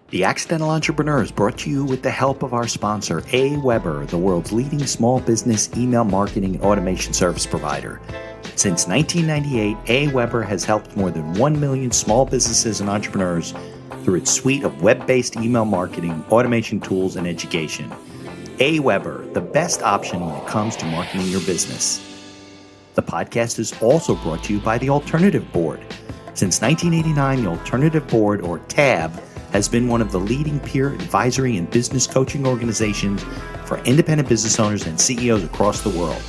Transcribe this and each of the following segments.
The Accidental Entrepreneur is brought to you with the help of our sponsor, AWeber, the world's leading small business email marketing and automation service provider. Since 1998, AWeber has helped more than 1 million small businesses and entrepreneurs through its suite of web-based email marketing, automation tools, and education. AWeber, the best option when it comes to marketing your business. The podcast is also brought to you by the Alternative Board. Since 1989, the Alternative Board, or TAB, has been one of the leading peer advisory and business coaching organizations for independent business owners and CEOs across the world.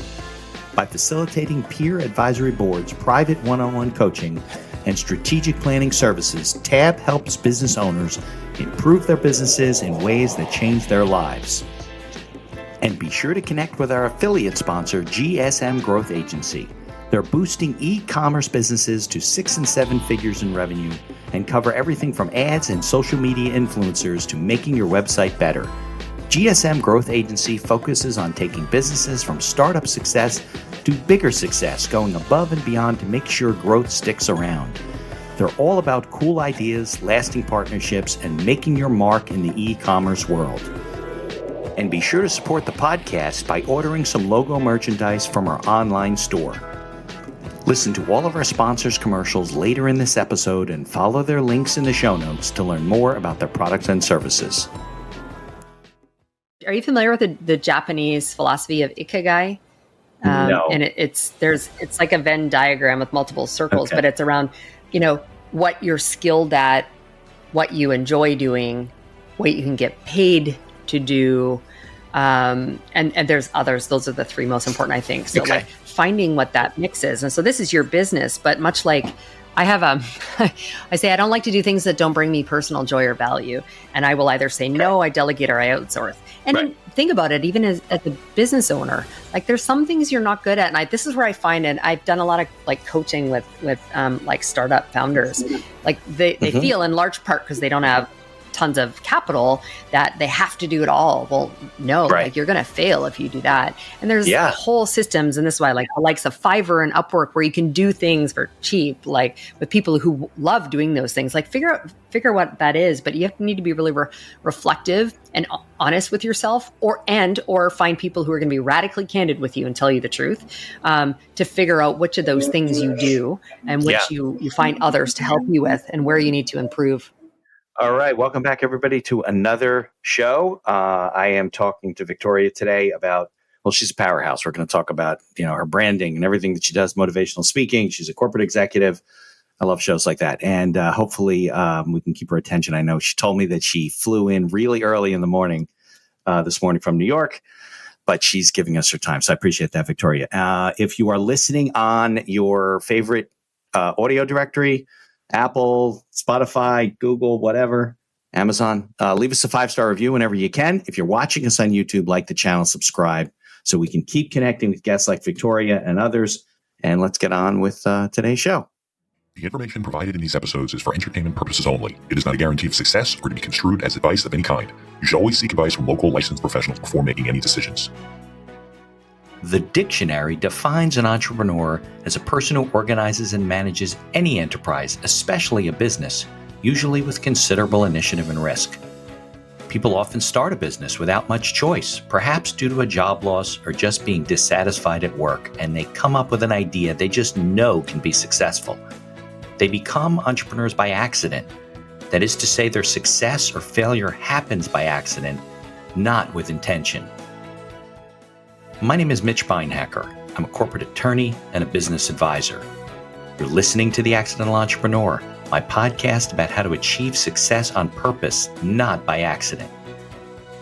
By facilitating peer advisory boards, private one-on-one coaching, and strategic planning services, TAB helps business owners improve their businesses in ways that change their lives. And be sure to connect with our affiliate sponsor, GSM Growth Agency. They're boosting e-commerce businesses to 6 and 7 figures in revenue and cover everything from ads and social media influencers to making your website better. GSM Growth Agency focuses on taking businesses from startup success to bigger success, going above and beyond to make sure growth sticks around. They're all about cool ideas, lasting partnerships, and making your mark in the e-commerce world. And be sure to support the podcast by ordering some logo merchandise from our online store. Listen to all of our sponsors' commercials later in this episode and follow their links in the show notes to learn more about their products and services. Are you familiar with the Japanese philosophy of ikigai? No. And it's like a Venn diagram with multiple circles, but it's around, what you're skilled at, what you enjoy doing, what you can get paid to do. And there's others. Those are the 3 most important, I think. So like finding what that mix is. And so this is your business, but much like I have, I say, I don't like to do things that don't bring me personal joy or value. And I will either say, no, I delegate or I outsource. And think about it, even as a business owner, like there's some things you're not good at. And this is where I find, and I've done a lot of like coaching with like startup founders, like they feel in large part because they don't have tons of capital that they have to do it all. Well, no, like you're going to fail if you do that. And there's whole systems. And this is why like the likes of Fiverr and Upwork, where you can do things for cheap, like with people who love doing those things, like figure what that is. But you need to be really reflective and honest with yourself, or find people who are going to be radically candid with you and tell you the truth, to figure out which of those things you do and which you find others to help you with and where you need to improve. All right. Welcome back, everybody, to another show. I am talking to Victoria today about, well, she's a powerhouse. We're going to talk about, her branding and everything that she does, motivational speaking. She's a corporate executive. I love shows like that. And hopefully we can keep her attention. I know she told me that she flew in really early in the morning this morning from New York, but she's giving us her time. So I appreciate that, Victoria. If you are listening on your favorite audio directory, Apple, Spotify, Google, whatever, Amazon, leave us a 5-star review whenever you can. If you're watching us on YouTube, like the channel, subscribe, so we can keep connecting with guests like Victoria and others. And let's get on with today's show. The information provided in these episodes is for entertainment purposes only. It is not a guarantee of success or to be construed as advice of any kind. You should always seek advice from local licensed professionals before making any decisions. The dictionary defines an entrepreneur as a person who organizes and manages any enterprise, especially a business, usually with considerable initiative and risk. People often start a business without much choice, perhaps due to a job loss or just being dissatisfied at work, and they come up with an idea they just know can be successful. They become entrepreneurs by accident. That is to say, their success or failure happens by accident, not with intention. My name is Mitch Beinhaker. I'm a corporate attorney and a business advisor. You're listening to The Accidental Entrepreneur, my podcast about how to achieve success on purpose, not by accident.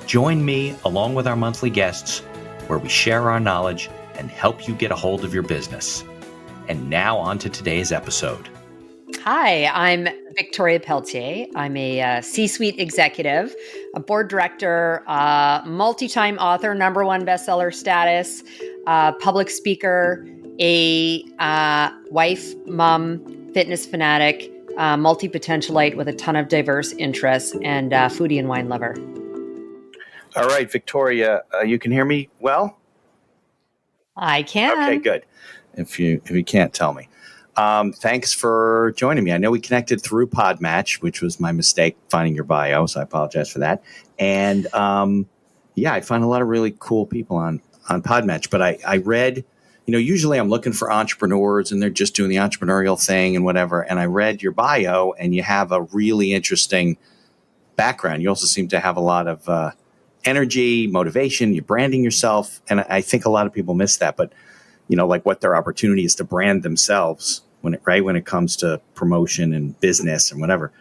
Join me along with our monthly guests, where we share our knowledge and help you get a hold of your business. And now on to today's episode. Hi, I'm Victoria Pelletier. I'm a C-suite executive, a board director, multi-time author, #1 bestseller status, public speaker, a wife, mom, fitness fanatic, multi-potentialite with a ton of diverse interests, and foodie and wine lover. All right, Victoria, you can hear me well? I can. Okay, good. If you can't, tell me. Thanks for joining me. I know we connected through Podmatch, which was my mistake finding your bio, so I apologize for that. And I find a lot of really cool people on Podmatch. But I read, usually I'm looking for entrepreneurs and they're just doing the entrepreneurial thing and whatever. And I read your bio and you have a really interesting background. You also seem to have a lot of energy, motivation, you're branding yourself. And I think a lot of people miss that. But, like what their opportunity is to brand themselves when it comes to promotion and business and whatever.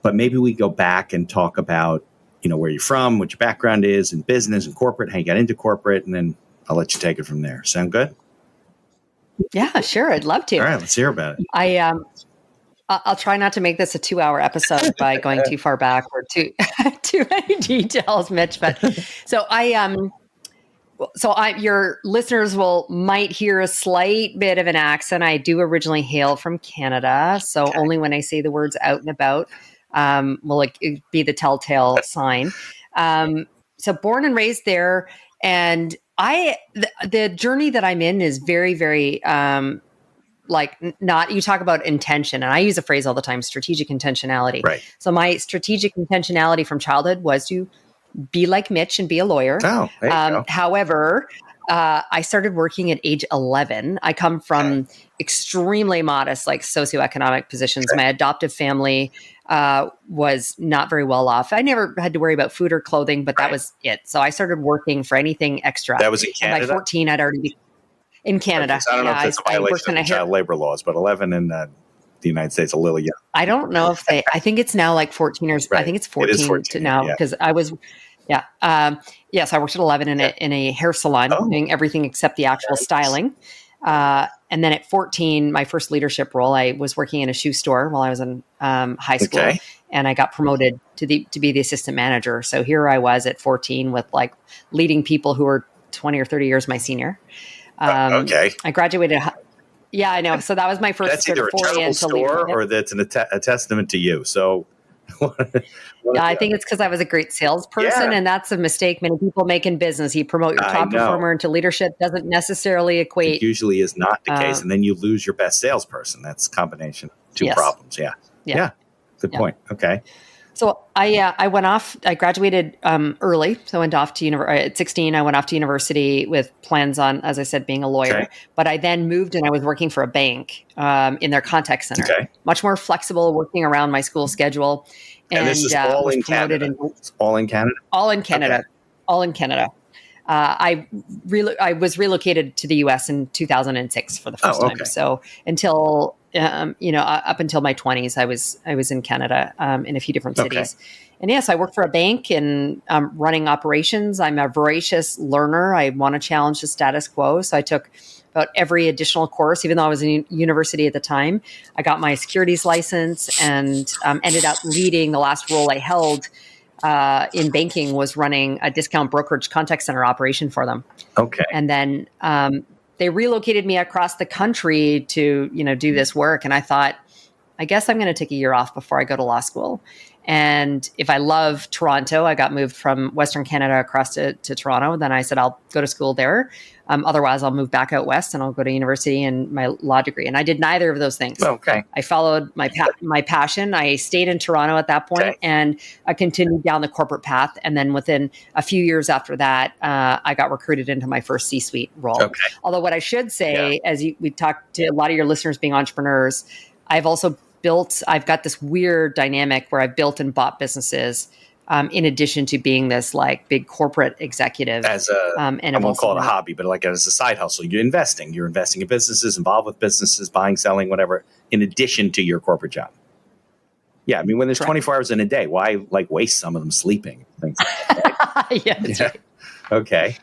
But maybe we go back and talk about, where you're from, what your background is in business and corporate, how you got into corporate, and then I'll let you take it from there. Sound good? Yeah, sure. I'd love to. All right, let's hear about it. I'll try not to make this a 2-hour episode by going too far back or too many details, Mitch. But your listeners might hear a slight bit of an accent. I do originally hail from Canada, so only when I say the words out and about will it be the telltale sign. So born and raised there, and the journey that I'm in is very, very you talk about intention, and I use a phrase all the time, strategic intentionality. Right. So my strategic intentionality from childhood was to be like Mitch and be a lawyer. Oh, there you go. However, I started working at age 11. I come from extremely modest, socioeconomic positions. My adoptive family was not very well off. I never had to worry about food or clothing, but that was it. So I started working for anything extra. That was in Canada? And by 14, I'd already be in Canada. I don't know if that's a violation of child labor laws, but 11 in the United States, a little young. I don't know if I think it's now 14 or I think it's 14 to now because I was, so I worked at 11 in a hair salon doing everything except the actual styling. And then at 14, my first leadership role, I was working in a shoe store while I was in high school, and I got promoted to be the assistant manager. So here I was at 14 with leading people who were 20 or 30 years my senior. I graduated. Yeah, I know. So that was my first. That's either a terrible store or that's a testament to you. So, I think it's because I was a great salesperson, and that's a mistake many people make in business. You promote your top performer into leadership doesn't necessarily equate. It usually is not the case, and then you lose your best salesperson. That's a combination of two problems. Yeah. Good point. Okay. So I went off. I graduated early, so I went off to at 16. I went off to university with plans on, as I said, being a lawyer. Okay. But I then moved, and I was working for a bank in their contact center. Okay. Much more flexible, working around my school schedule. And this is all in Canada. It's all in Canada. All in Canada. Okay. All in Canada. I was relocated to the U.S. in 2006 for the first time. So until up until my 20s, I was in Canada in a few different cities. And yes, I work for a bank and running operations. I'm a voracious learner. I want to challenge the status quo. So I took about every additional course, even though I was in university at the time. I got my securities license and ended up leading the last role I held in banking was running a discount brokerage contact center operation for them. Okay. And then they relocated me across the country to, do this work. And I thought, I guess I'm going to take a year off before I go to law school. And if I love Toronto, I got moved from Western Canada across to Toronto. Then I said, I'll go to school there. Otherwise, I'll move back out west and I'll go to university and my law degree. And I did neither of those things. Okay. I followed my passion. I stayed in Toronto at that point, and I continued down the corporate path. And then within a few years after that, I got recruited into my first C-suite role. Okay. Although what I should say, we talked to a lot of your listeners being entrepreneurs, I've got this weird dynamic where I've built and bought businesses in addition to being this big corporate executive. As I won't call it a hobby, but as a side hustle, you're investing in businesses, involved with businesses, buying, selling, whatever, in addition to your corporate job. Yeah. I mean, when there's 24 hours in a day, why waste some of them sleeping? Things like that. That's right. Okay.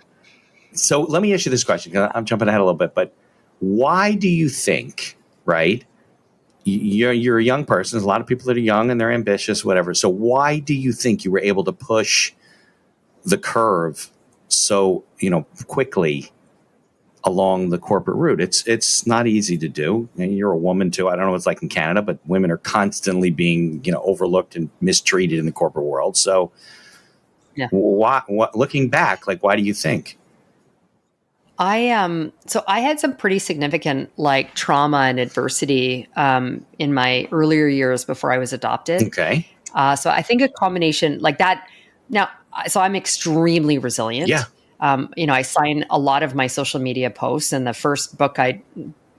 So let me ask you this question, because I'm jumping ahead a little bit, but why do you think, right? You're a young person. There's a lot of people that are young and they're ambitious, whatever. So why do you think you were able to push the curve so, quickly along the corporate route? It's not easy to do. And you're a woman too. I don't know what it's like in Canada, but women are constantly being, overlooked and mistreated in the corporate world. So why, looking back, why do you think? So I had some pretty significant like trauma and adversity in my earlier years before I was adopted. Okay. So I think a combination like that. Now, so I'm extremely resilient. Yeah. I sign a lot of my social media posts, and the first book I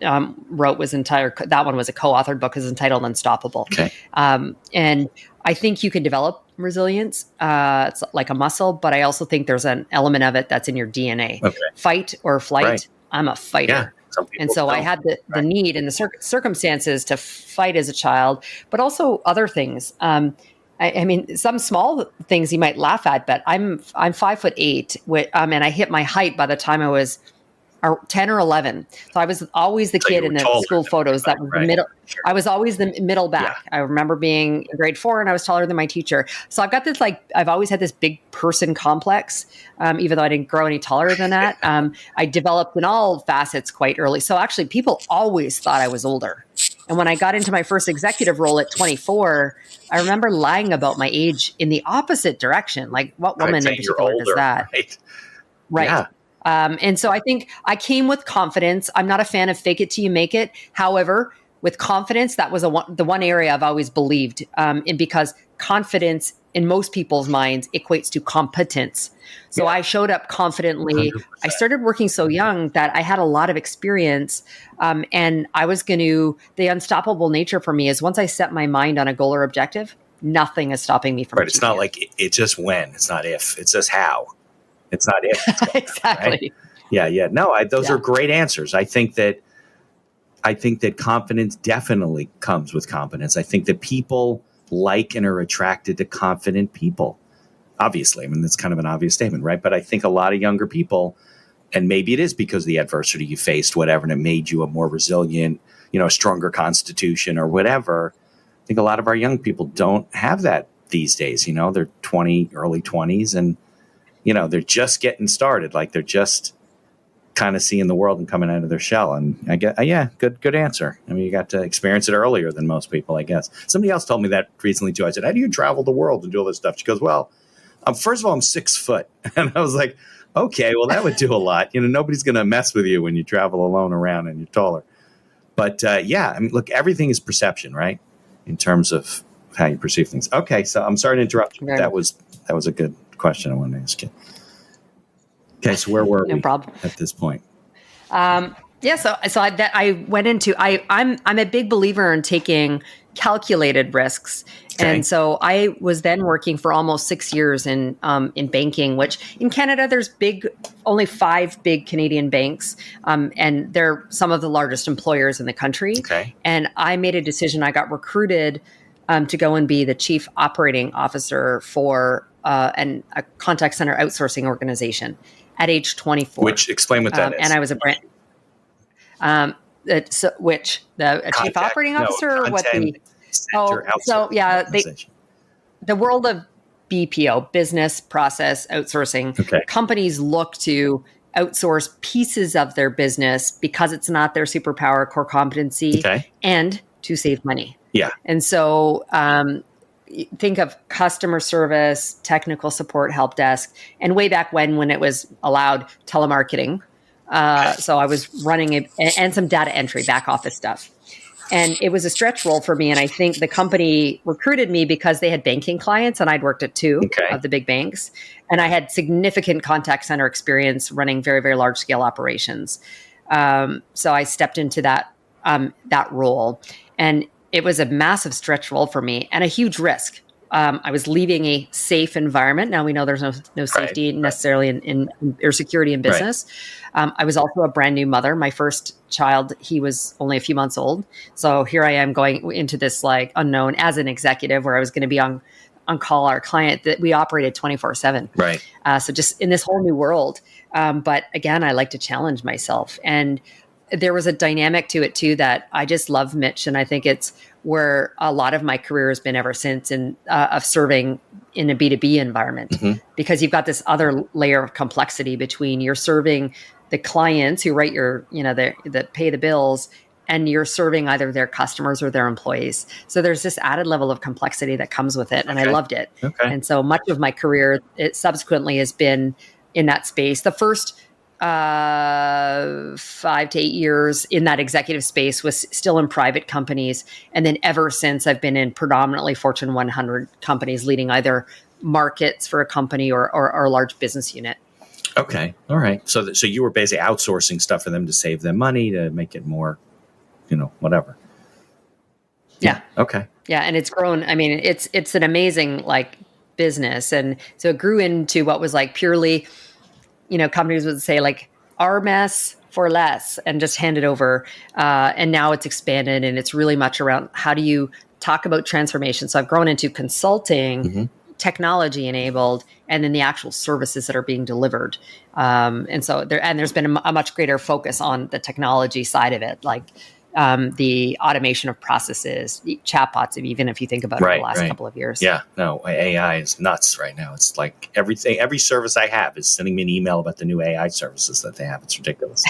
wrote that one was a co-authored book, is entitled Unstoppable. Okay. And I think you can develop resilience. It's like a muscle, but I also think there's an element of it that's in your DNA. Okay. Fight or flight. Right. I'm a fighter. Yeah. Some people And so I don't. had the need and the circumstances to fight as a child, but also other things. I mean, some small things you might laugh at, but I'm 5'8", and I hit my height by the time I was 10 or 11. So I was always the kid in the school photos that was the middle. Sure. I was always the middle back. Yeah. I remember being in grade 4 and I was taller than my teacher. So I've got this, I've always had this big person complex, even though I didn't grow any taller than that. I developed in all facets quite early. So actually people always thought I was older. And when I got into my first executive role at 24, I remember lying about my age in the opposite direction. Like, what woman in particular does that? Right. Yeah. And so I think I came with confidence. I'm not a fan of fake it till you make it. However, with confidence, that was the one area I've always believed in, because confidence in most people's minds equates to competence. So I showed up confidently. 100%. I started working so young that I had a lot of experience. And I was the unstoppable nature for me is once I set my mind on a goal or objective, nothing is stopping me from Right. It's not like it's just when, it's not if, it's just how. It's not if. Exactly. Right? Yeah. No, those are great answers. I think that confidence definitely comes with competence. I think that people like and are attracted to confident people. Obviously, I mean, that's kind of an obvious statement, right? But I think a lot of younger people, and maybe it is because of the adversity you faced, whatever, and it made you a more resilient, a stronger constitution or whatever. I think a lot of our young people don't have that these days. They're early 20s, and they're just getting started. Like they're just kind of seeing the world and coming out of their shell. And I get, good answer. I mean, you got to experience it earlier than most people, I guess. Somebody else told me that recently too. I said, how do you travel the world and do all this stuff? She goes, well, first of all, I'm 6 foot. And I was like, okay, well, that would do a lot. Nobody's going to mess with you when you travel alone around and you're taller. But I mean, look, everything is perception, right? In terms of how you perceive things. Okay. So I'm sorry to interrupt you. But that was a good question I wanted to ask you. Okay, so where were we at this point? So I went into I'm a big believer in taking calculated risks, and so I was then working for almost 6 years in banking, which in Canada there's only 5 big Canadian banks, and they're some of the largest employers in the country. Okay, and I made a decision. I got recruited to go and be the chief operating officer for a contact center outsourcing organization at age 24. Which, explain what that is. And I was a brand. Chief operating officer, or what the? The world of BPO, business process outsourcing. Okay. Companies look to outsource pieces of their business because it's not their superpower, core competency, and to save money. Yeah. And so think of customer service, technical support, help desk, and way back when it was allowed, telemarketing. So I was running and some data entry, back office stuff. And it was a stretch role for me. And I think the company recruited me because they had banking clients, and I'd worked at 2 of the big banks. And I had significant contact center experience running very, very large scale operations. So I stepped into that role. And it was a massive stretch role for me and a huge risk. I was leaving a safe environment. Now we know there's no safety necessarily in or security in business. Right. I was also a brand new mother. My first child, he was only a few months old. So here I am going into this unknown as an executive, where I was going to be on call our client that we operated 24/7. Right. So just in this whole new world. But again, I like to challenge myself, and there was a dynamic to it too that I just love, Mitch, and I think it's where a lot of my career has been ever since, of serving in a B2B environment, because you've got this other layer of complexity between you're serving the clients who write that pay the bills, and you're serving either their customers or their employees. So there's this added level of complexity that comes with it, and I loved it. And so much of my career, it subsequently has been in that space. The first 5 to 8 years in that executive space, was still in private companies. And then ever since, I've been in predominantly Fortune 100 companies, leading either markets for a company or a large business unit. Okay. All right. So you were basically outsourcing stuff for them to save them money, to make it more, whatever. Yeah. Okay. Yeah. And it's grown. I mean, it's an amazing business. And so it grew into what was purely, companies would say our mess for less and just hand it over. And now it's expanded, and it's really much around how do you talk about transformation. So I've grown into consulting, technology enabled, and then the actual services that are being delivered. And so there's been a much greater focus on the technology side of it, the automation of processes, the chatbots, even if you think about it the last couple of years. Yeah, no, AI is nuts right now. It's like every service I have is sending me an email about the new AI services that they have. It's ridiculous.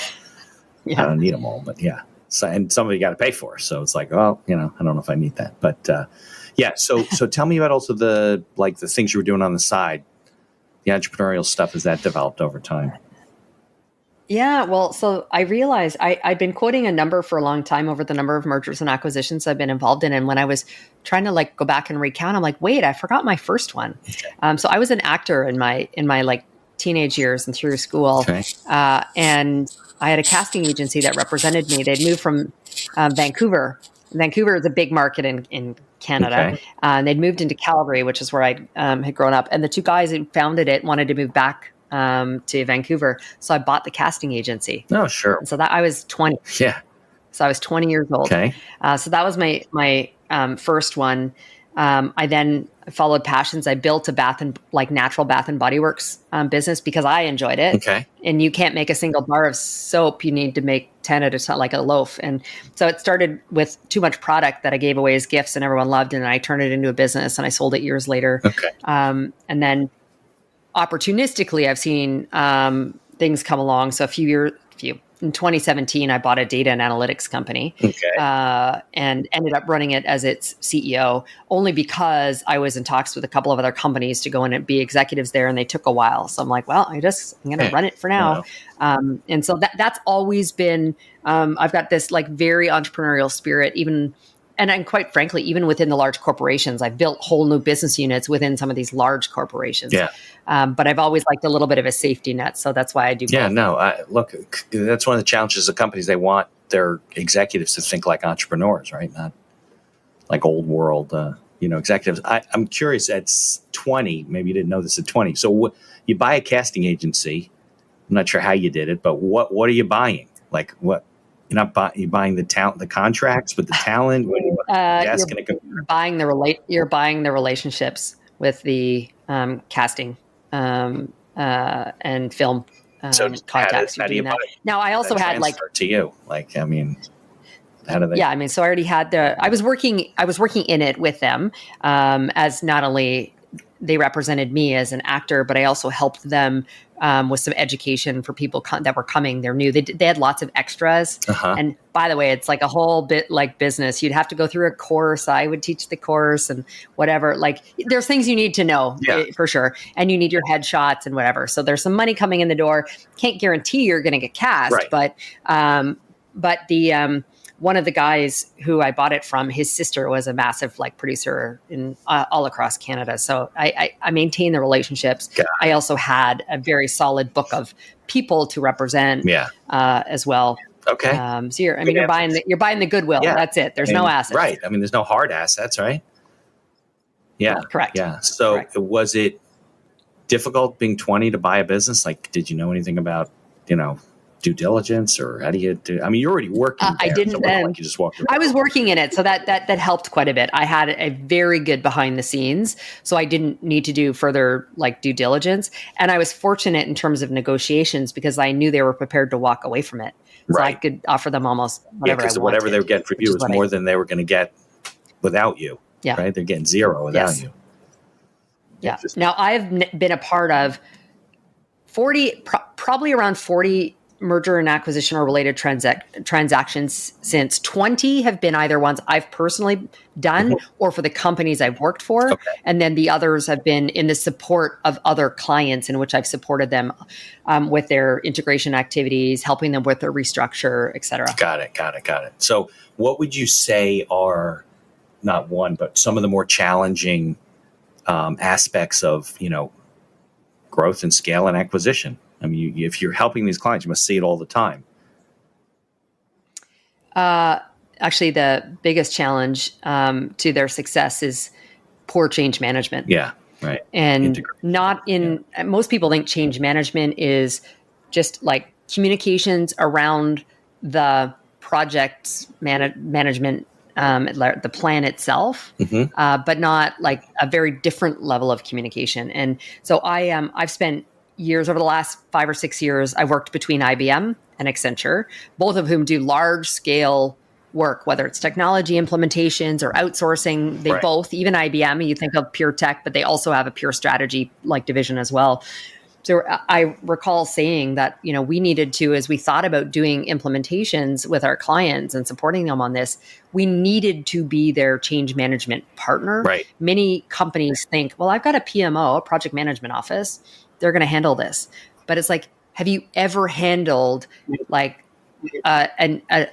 Yeah. I don't need them all, but yeah. So, and somebody got to pay for it. So it's like, well, I don't know if I need that, but yeah. So tell me about also the things you were doing on the side, the entrepreneurial stuff. Has that developed over time? Yeah, well, so I realized I'd been quoting a number for a long time over the number of mergers and acquisitions I've been involved in. And when I was trying to go back and recount, I'm like, wait, I forgot my first one. So I was an actor in my teenage years and through school. Okay. And I had a casting agency that represented me. They'd moved from Vancouver. Vancouver is a big market in Canada. Okay. And they'd moved into Calgary, which is where I had grown up. And the two guys who founded it wanted to move back to Vancouver. So I bought the casting agency. Oh, sure. And so that I was 20. Yeah. So I was 20 years old. Okay. So that was my first one. I then followed passions. I built a natural bath and body works business because I enjoyed it. Okay. And you can't make a single bar of soap. You need to make 10 at a time, like a loaf. And so it started with too much product that I gave away as gifts and everyone loved. And I turned it into a business and I sold it years later. Okay. And then opportunistically, I've seen things come along. So in 2017, I bought a data and analytics company. Okay. And ended up running it as its CEO, only because I was in talks with a couple of other companies to go in and be executives there, and they took a while. So I'm like, well, I'm going to run it for now. Wow. And so that's always been, I've got this very entrepreneurial spirit, and quite frankly, even within the large corporations, I've built whole new business units within some of these large corporations. Yeah. But I've always liked a little bit of a safety net. So that's why I do both. Yeah, no, look, that's one of the challenges of companies. They want their executives to think like entrepreneurs, right? Not like old world, executives. I'm curious, at 20, maybe you didn't know this at 20. So you buy a casting agency. I'm not sure how you did it, but what are you buying? Like what? You're not you're buying the talent, the contracts with the talent. You're buying the relationships with the casting and film contacts. How do you buy it? Now I also had to you. How do they? Yeah, I mean, so I already had I was working in it with them as not only they represented me as an actor, but I also helped them with some education for people that were coming. They're new. They had lots of extras. Uh-huh. And by the way, it's like a whole bit like business. You'd have to go through a course. I would teach the course and whatever. There's things you need to know for sure. And you need your headshots and whatever. So there's some money coming in the door. Can't guarantee you're going to get cast, right. But the one of the guys who I bought it from, his sister was a massive producer in all across Canada. So I maintained the relationships. I also had a very solid book of people to represent as well. Okay. So you're buying the goodwill. Yeah. That's it. There's no assets. Right. I mean, there's no hard assets, right? Yeah. Correct. Yeah. So correct. Was it difficult being 20 to buy a business? Did you know anything about, due diligence, or how do you do? I mean, you're already working. I didn't then. You just walked around. I was working in it, so that helped quite a bit. I had a very good behind the scenes, so I didn't need to do further due diligence. And I was fortunate in terms of negotiations because I knew they were prepared to walk away from it. So I could offer them almost whatever. Because whatever they were getting for you was more than they were going to get without you. Yeah. Right. They're getting zero without you. Yeah. Now I've been a part of probably around 40 merger and acquisition or related transactions since. 20 have been either ones I've personally done or for the companies I've worked for. Okay. And then the others have been in the support of other clients in which I've supported them with their integration activities, helping them with their restructure, et cetera. Got it. So what would you say are not one, but some of the more challenging aspects of, growth and scale and acquisition? I mean, if you're helping these clients, you must see it all the time. Actually, the biggest challenge to their success is poor change management. Yeah, right. And most people think change management is just like communications around the project management, the plan itself, but not like a very different level of communication. And so I've spent years, over the last 5 or 6 years, I worked between IBM and Accenture, both of whom do large scale work, whether it's technology implementations or outsourcing. They both, even IBM, you think of pure tech, but they also have a pure strategy like division as well. So I recall saying that, we needed to, as we thought about doing implementations with our clients and supporting them on this, we needed to be their change management partner. Right. Many companies think, well, I've got a PMO, a project management office. They're going to handle this. But it's like, have you ever handled like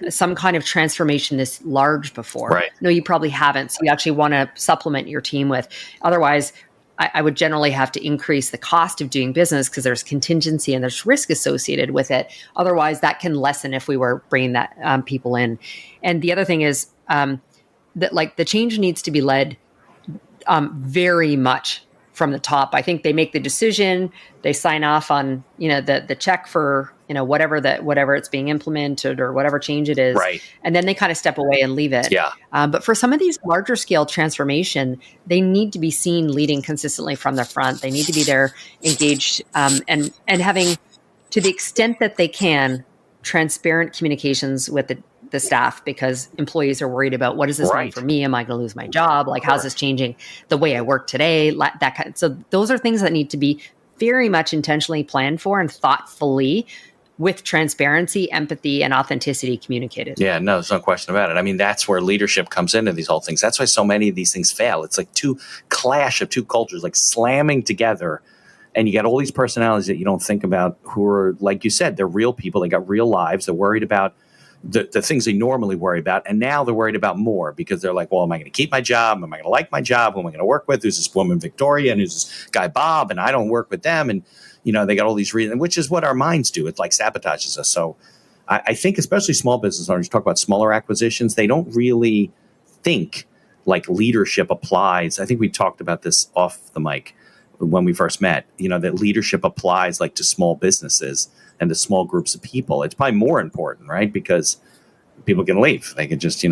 some kind of transformation this large before? Right. No, you probably haven't. So you actually want to supplement your team with. Otherwise, I would generally have to increase the cost of doing business because there's contingency and there's risk associated with it. Otherwise, that can lessen if we were bringing that people in. And the other thing is that like the change needs to be led very much from the top. I think they make the decision, they sign off on, the check for, whatever it's being implemented or whatever change it is. Right. And then they kind of step away and leave it. Yeah. But for some of these larger scale transformation, they need to be seen leading consistently from the front. They need to be there engaged and having, to the extent that they can, transparent communications with the staff, because employees are worried about what does this mean for me? Am I going to lose my job? Like, how's this changing the way I work today? So those are things that need to be very much intentionally planned for and thoughtfully, with transparency, empathy, and authenticity communicated. Yeah, no, there's no question about it. I mean, that's where leadership comes into these whole things. That's why so many of these things fail. It's like clash of two cultures, like slamming together. And you got all these personalities that you don't think about who are, like you said, they're real people. They got real lives. They're worried about the things they normally worry about. And now they're worried about more because they're like, well, am I going to keep my job? Am I going to like my job? Who am I going to work with? Who's this woman, Victoria? And who's this guy, Bob? And I don't work with them. And, they got all these reasons, which is what our minds do. It like sabotages us. So I think especially small business owners, talk about smaller acquisitions. They don't really think like leadership applies. I think we talked about this off the mic when we first met, that leadership applies like to small businesses and to small groups of people. It's probably more important, right? Because people can leave. They can just,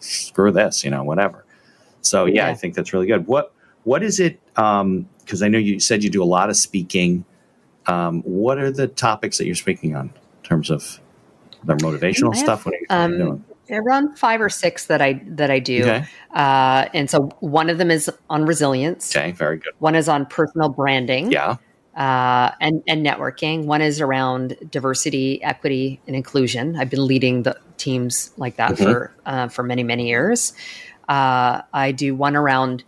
screw this, whatever. So yeah, I think that's really good. What is it? Because I know you said you do a lot of speaking. What are the topics that you're speaking on in terms of their motivational stuff? What are you doing? Around 5 or 6 that I do. Okay. And so one of them is on resilience. Okay, very good. One is on personal branding. Yeah. And networking. One is around diversity, equity, and inclusion. I've been leading the teams like that for many, many years. I do one around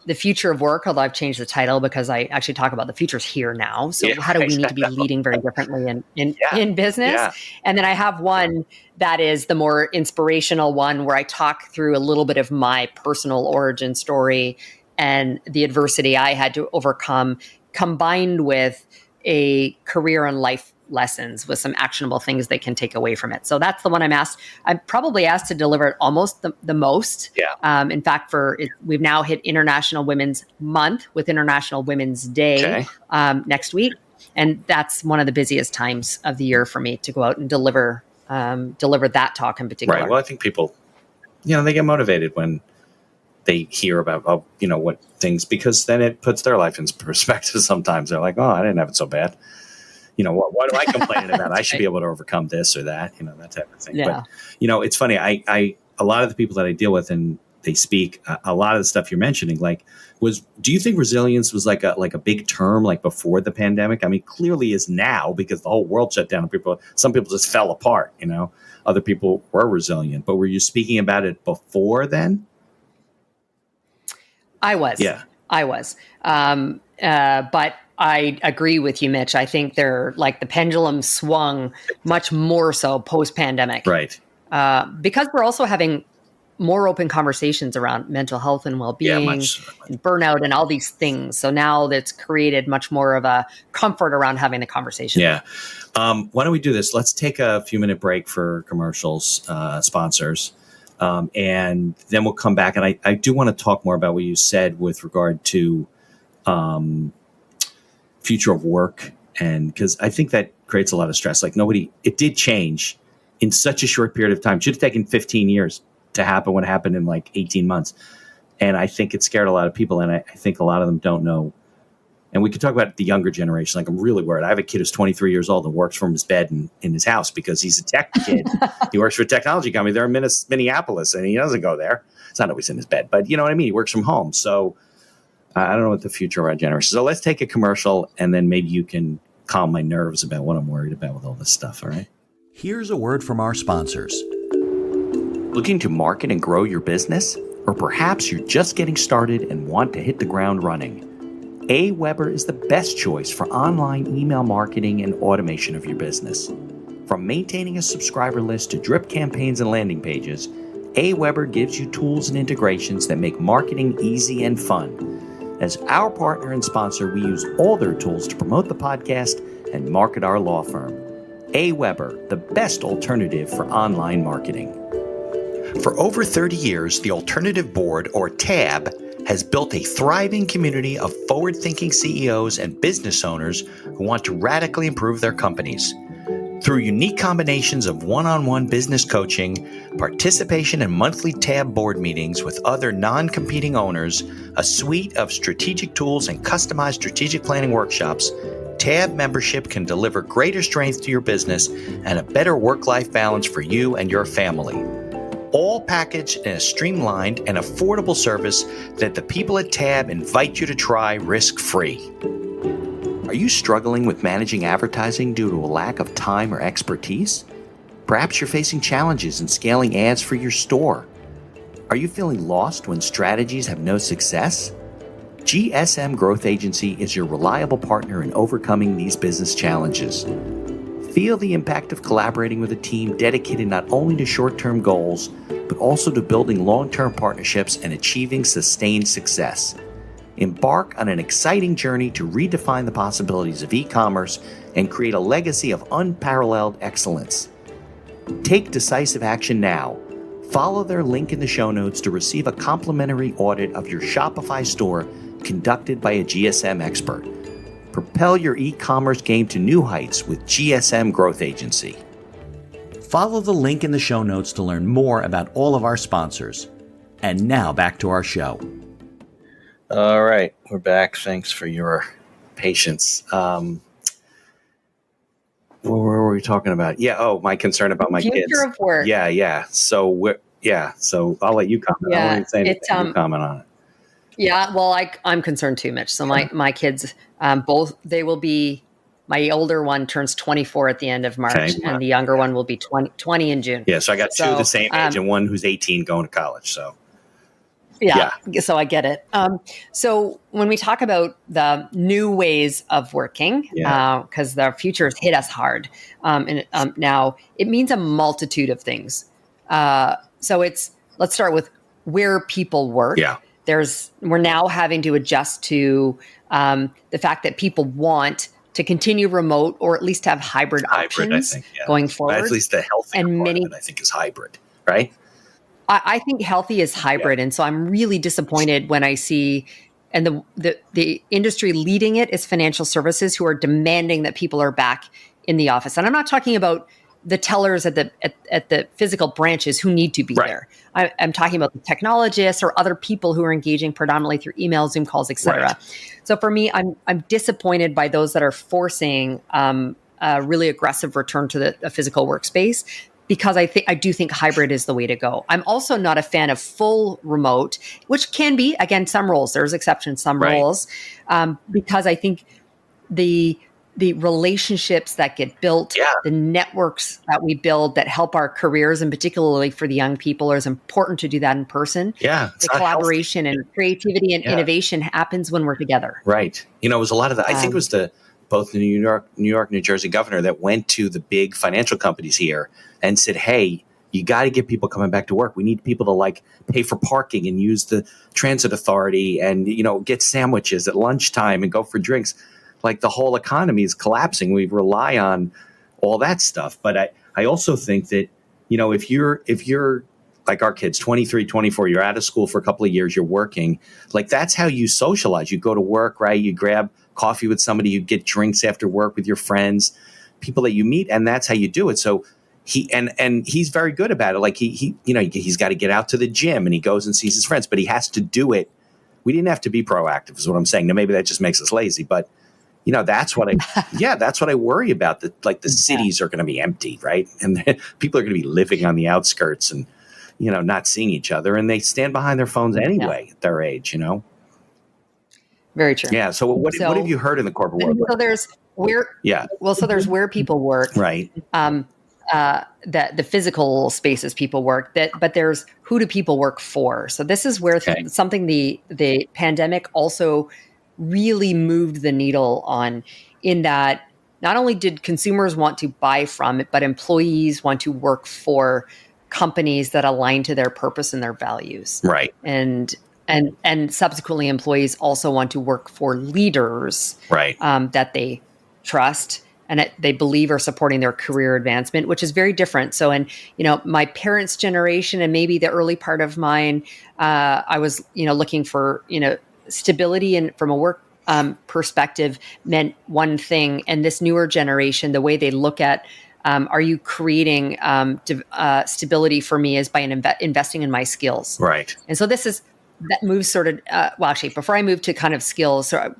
the future of work, although I've changed the title because I actually talk about the future's here now. So how do we need to be leading very differently in business? Yeah. And then I have one that is the more inspirational one where I talk through a little bit of my personal origin story and the adversity I had to overcome, combined with a career and life lessons with some actionable things they can take away from it. So that's the one I'm probably asked to deliver it almost the most. Yeah. In fact, we've now hit International Women's Month with International Women's Day next week. And that's one of the busiest times of the year for me to go out and deliver that talk in particular. Right. Well, I think people, they get motivated when they hear about, what things, because then it puts their life in perspective. Sometimes they're like, oh, I didn't have it so bad. What am I complaining about? I should be able to overcome this or that, that type of thing. Yeah. But, it's funny. A lot of the people that I deal with, and they speak. A lot of the stuff you're mentioning, do you think resilience was like a big term like before the pandemic? I mean, clearly is now because the whole world shut down. Some people just fell apart. Other people were resilient. But were you speaking about it before then? I was. Yeah, I was. But I agree with you, Mitch. I think the pendulum swung much more so post-pandemic. right. Because we're also having more open conversations around mental health and well-being and burnout and all these things. So now that's created much more of a comfort around having the conversation. Yeah. Why don't we do this? Let's take a few-minute break for commercials, sponsors. And then we'll come back. And I do want to talk more about what you said with regard to future of work. And because I think that creates a lot of stress. It did change in such a short period of time. It should have taken 15 years to happen what happened in 18 months. And I think it scared a lot of people. And I think a lot of them don't know. And we could talk about the younger generation. I'm really worried. I have a kid who's 23 years old and works from his bed in his house because he's a tech kid. He works for a technology company. They're in Minneapolis, and he doesn't go there. It's not always in his bed, but you know what I mean? He works from home. So I don't know what the future of our generation. So let's take a commercial, and then maybe you can calm my nerves about what I'm worried about with all this stuff, all right? Here's a word from our sponsors. Looking to market and grow your business? Or perhaps you're just getting started and want to hit the ground running? AWeber is the best choice for online email marketing and automation of your business. From maintaining a subscriber list to drip campaigns and landing pages, AWeber gives you tools and integrations that make marketing easy and fun. As our partner and sponsor, we use all their tools to promote the podcast and market our law firm. AWeber, the best alternative for online marketing. For over 30 years, the Alternative Board, or TAB, has built a thriving community of forward-thinking CEOs and business owners who want to radically improve their companies. Through unique combinations of one-on-one business coaching, participation in monthly TAB board meetings with other non-competing owners, a suite of strategic tools, and customized strategic planning workshops, TAB membership can deliver greater strength to your business and a better work-life balance for you and your family. All packaged in a streamlined and affordable service that the people at TAB invite you to try risk-free. Are you struggling with managing advertising due to a lack of time or expertise? Perhaps you're facing challenges in scaling ads for your store. Are you feeling lost when strategies have no success? GSM Growth Agency is your reliable partner in overcoming these business challenges. Feel the impact of collaborating with a team dedicated not only to short-term goals, but also to building long-term partnerships and achieving sustained success. Embark on an exciting journey to redefine the possibilities of e-commerce and create a legacy of unparalleled excellence. Take decisive action now. Follow their link in the show notes to receive a complimentary audit of your Shopify store conducted by a GSM expert. Propel your e-commerce game to new heights with GSM Growth Agency. Follow the link in the show notes to learn more about all of our sponsors. And now back to our show. All right, we're back. Thanks for your patience. What were we talking about? Yeah. Oh, my concern about my kids. Future of work. Yeah. So So I'll let you comment. I won't even say anything. You comment on it. Yeah. Well, I'm concerned too, Mitch. So my kids, they will be. My older one turns 24 at the end of March, and the younger one will be 20 in June. Yeah. So I got two the same age, and one who's 18 going to college. So. Yeah. So I get it. So when we talk about the new ways of working, because the future has hit us hard, now it means a multitude of things. So let's start with where people work. Yeah. We're now having to adjust to the fact that people want to continue remote or at least have hybrid options, I think, going forward. At least the healthy part of it, I think, is hybrid, right? I think healthy is hybrid. And so I'm really disappointed when I see, and the industry leading it is financial services, who are demanding that people are back in the office. And I'm not talking about the tellers at the physical branches who need to be there. I'm talking about the technologists or other people who are engaging predominantly through email, Zoom calls, et cetera. Right. So for me, I'm disappointed by those that are forcing a really aggressive return to the physical workspace. because I do think hybrid is the way to go. I'm also not a fan of full remote, which can be, again, some roles. There's exceptions, some roles, because I think the relationships that get built, the networks that we build that help our careers, and particularly for the young people, is important to do that in person. Yeah, the collaboration and creativity and innovation happens when we're together. Right. It was a lot of that. I think it was both the New York, New Jersey governor that went to the big financial companies here and said, "Hey, you got to get people coming back to work. We need people to pay for parking and use the transit authority and, get sandwiches at lunchtime and go for drinks." The whole economy is collapsing. We rely on all that stuff. But I also think that, if you're like our kids, 23, 24, you're out of school for a couple of years, you're working, that's how you socialize. You go to work, right? You grab coffee with somebody, you get drinks after work with your friends, people that you meet, and that's how you do it. So he's very good about it. He's got to get out to the gym and he goes and sees his friends, but he has to do it. We didn't have to be proactive is what I'm saying. Now, maybe that just makes us lazy, but that's what that's what I worry about. That the cities are going to be empty, right? And people are going to be living on the outskirts and, not seeing each other, and they stand behind their phones anyway at their age, Very true. Yeah. So what have you heard in the corporate world? So there's there's where people work, right? The physical spaces people work, but there's who do people work for? So this is where something the pandemic also really moved the needle on, in that not only did consumers want to buy from it, but employees want to work for companies that align to their purpose and their values. Right. And subsequently, employees also want to work for leaders that they trust and that they believe are supporting their career advancement, which is very different. So, my parents' generation and maybe the early part of mine, I was, looking for, stability and from a work perspective meant one thing. And this newer generation, the way they look at, are you creating stability for me, is by investing in my skills. Right. And so that moves sort of, actually, before I move to kind of skills, so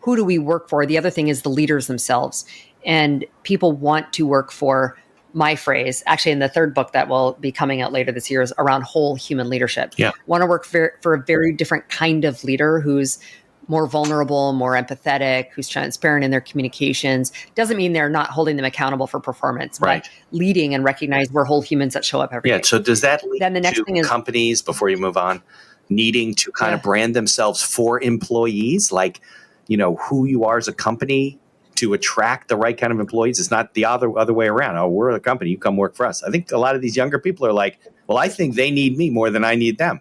who do we work for? The other thing is the leaders themselves. And people want to work for, my phrase, actually in the third book that will be coming out later this year, is around whole human leadership. Yeah. Want to work for a very different kind of leader who's more vulnerable, more empathetic, who's transparent in their communications. Doesn't mean they're not holding them accountable for performance, but leading and recognize we're whole humans that show up every day. So does that lead then the next to thing is, companies, before you move on, needing to kind of brand themselves for employees, who you are as a company to attract the right kind of employees? It's not the other way around. Oh, we're a company, you come work for us. I think a lot of these younger people are like, well, I think they need me more than I need them.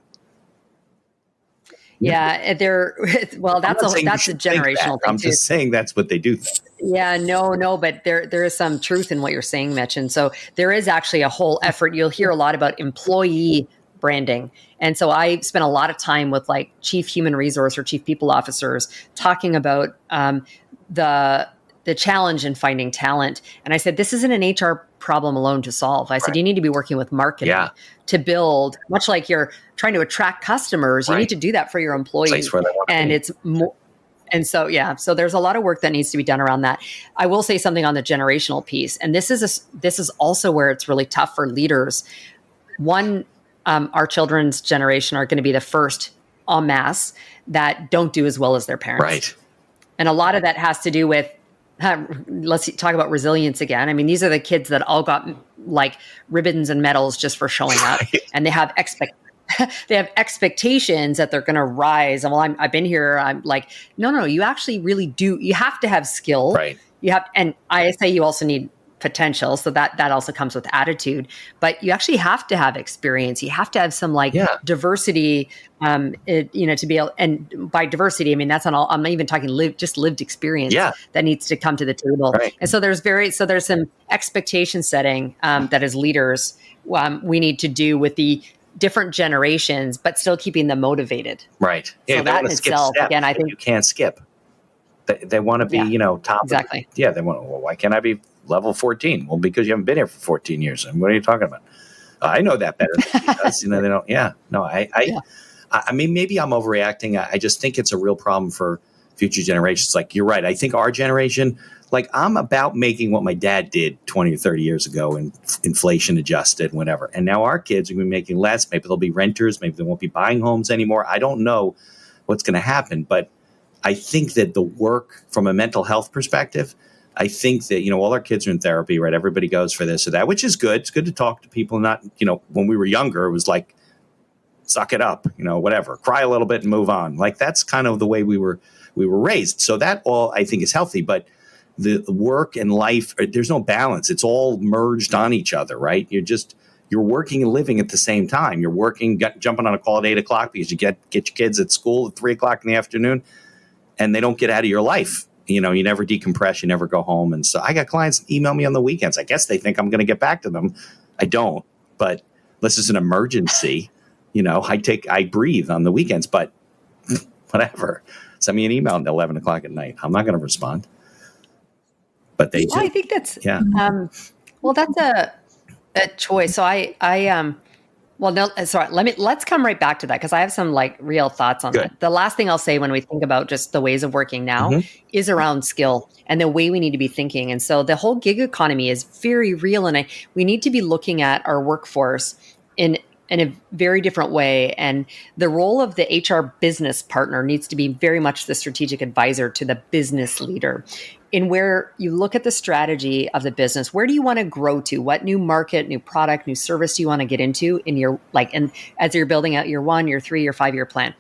Yeah, that's a generational thing. I'm just saying that's what they do. Yeah, no, but there is some truth in what you're saying, Mitch. And so there is actually a whole effort. You'll hear a lot about employee branding. And so I spent a lot of time with chief human resource or chief people officers talking about the challenge in finding talent. And I said, this isn't an HR problem alone to solve. I said, you need to be working with marketing to build, much like you're trying to attract customers, you need to do that for your employees. And it's more. And so, so there's a lot of work that needs to be done around that. I will say something on the generational piece. And this is also where it's really tough for leaders. One, our children's generation are going to be the first en masse that don't do as well as their parents. Right. And a lot of that has to do with, let's talk about resilience again. I mean, these are the kids that all got ribbons and medals just for showing up, and they have expectations that they're going to rise. And I've been here. I'm like, no, you actually really do. You have to have skill. Right. And I say you also need potential. So that also comes with attitude, but you actually have to have experience. You have to have some diversity, to be able, and by diversity, I mean, that's not all, I'm not even talking lived experience that needs to come to the table. Right. And so there's some expectation setting, that as leaders, we need to do with the different generations, but still keeping them motivated. Right. Yeah, so that in itself, again, I think you can't skip. They want to be, top. Exactly. They want. Well, why can't I be level 14? Well, because you haven't been here for 14 years. And what are you talking about? I know that better than he does. They don't. Yeah. No. I mean, maybe I'm overreacting. I just think it's a real problem for future generations. Like, you're right. I think our generation, like, I'm about making what my dad did 20 or 30 years ago, and inflation adjusted, whatever. And now our kids are going to be making less. Maybe they'll be renters. Maybe they won't be buying homes anymore. I don't know what's going to happen. But I think that the work from a mental health perspective, I think that, all our kids are in therapy, right? Everybody goes for this or that, which is good. It's good to talk to people. Not, when we were younger, it was like, suck it up, whatever, cry a little bit and move on. Like, that's kind of the way we were raised. So that all, I think, is healthy. But the work and life, there's no balance. It's all merged on each other, right? You're working and living at the same time. You're working, jumping on a call at 8:00 because you get your kids at school at 3:00 in the afternoon, and they don't get out of your life. You never decompress, you never go home. And so I got clients email me on the weekends. I guess they think I'm going to get back to them. I don't, but this is an emergency. I breathe on the weekends, but whatever. Send me an email at 11:00 at night. I'm not going to respond. But they do. I think that's, yeah. Well, that's a choice. So let's come right back to that, because I have some real thoughts on that. The last thing I'll say when we think about just the ways of working now is around skill and the way we need to be thinking. And so the whole gig economy is very real, and we need to be looking at our workforce in a very different way. And the role of the HR business partner needs to be very much the strategic advisor to the business leader, in where you look at the strategy of the business. Where do you want to grow to? What new market, new product, new service do you want to get into in your, and as you're building out your 1, your 3, your 5-year plan?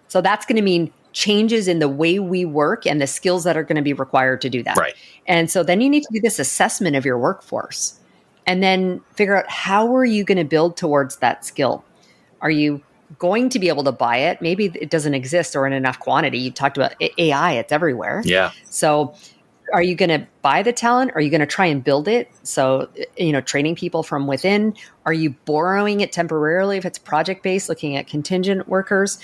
So that's going to mean changes in the way we work and the skills that are going to be required to do that. Right. And so then you need to do this assessment of your workforce, and then figure out, how are you going to build towards that skill? Are you going to be able to buy it? Maybe it doesn't exist or in enough quantity. You talked about AI, it's everywhere. Yeah. So are you going to buy the talent? Are you going to try and build it? So, training people from within. Are you borrowing it temporarily if it's project-based, looking at contingent workers?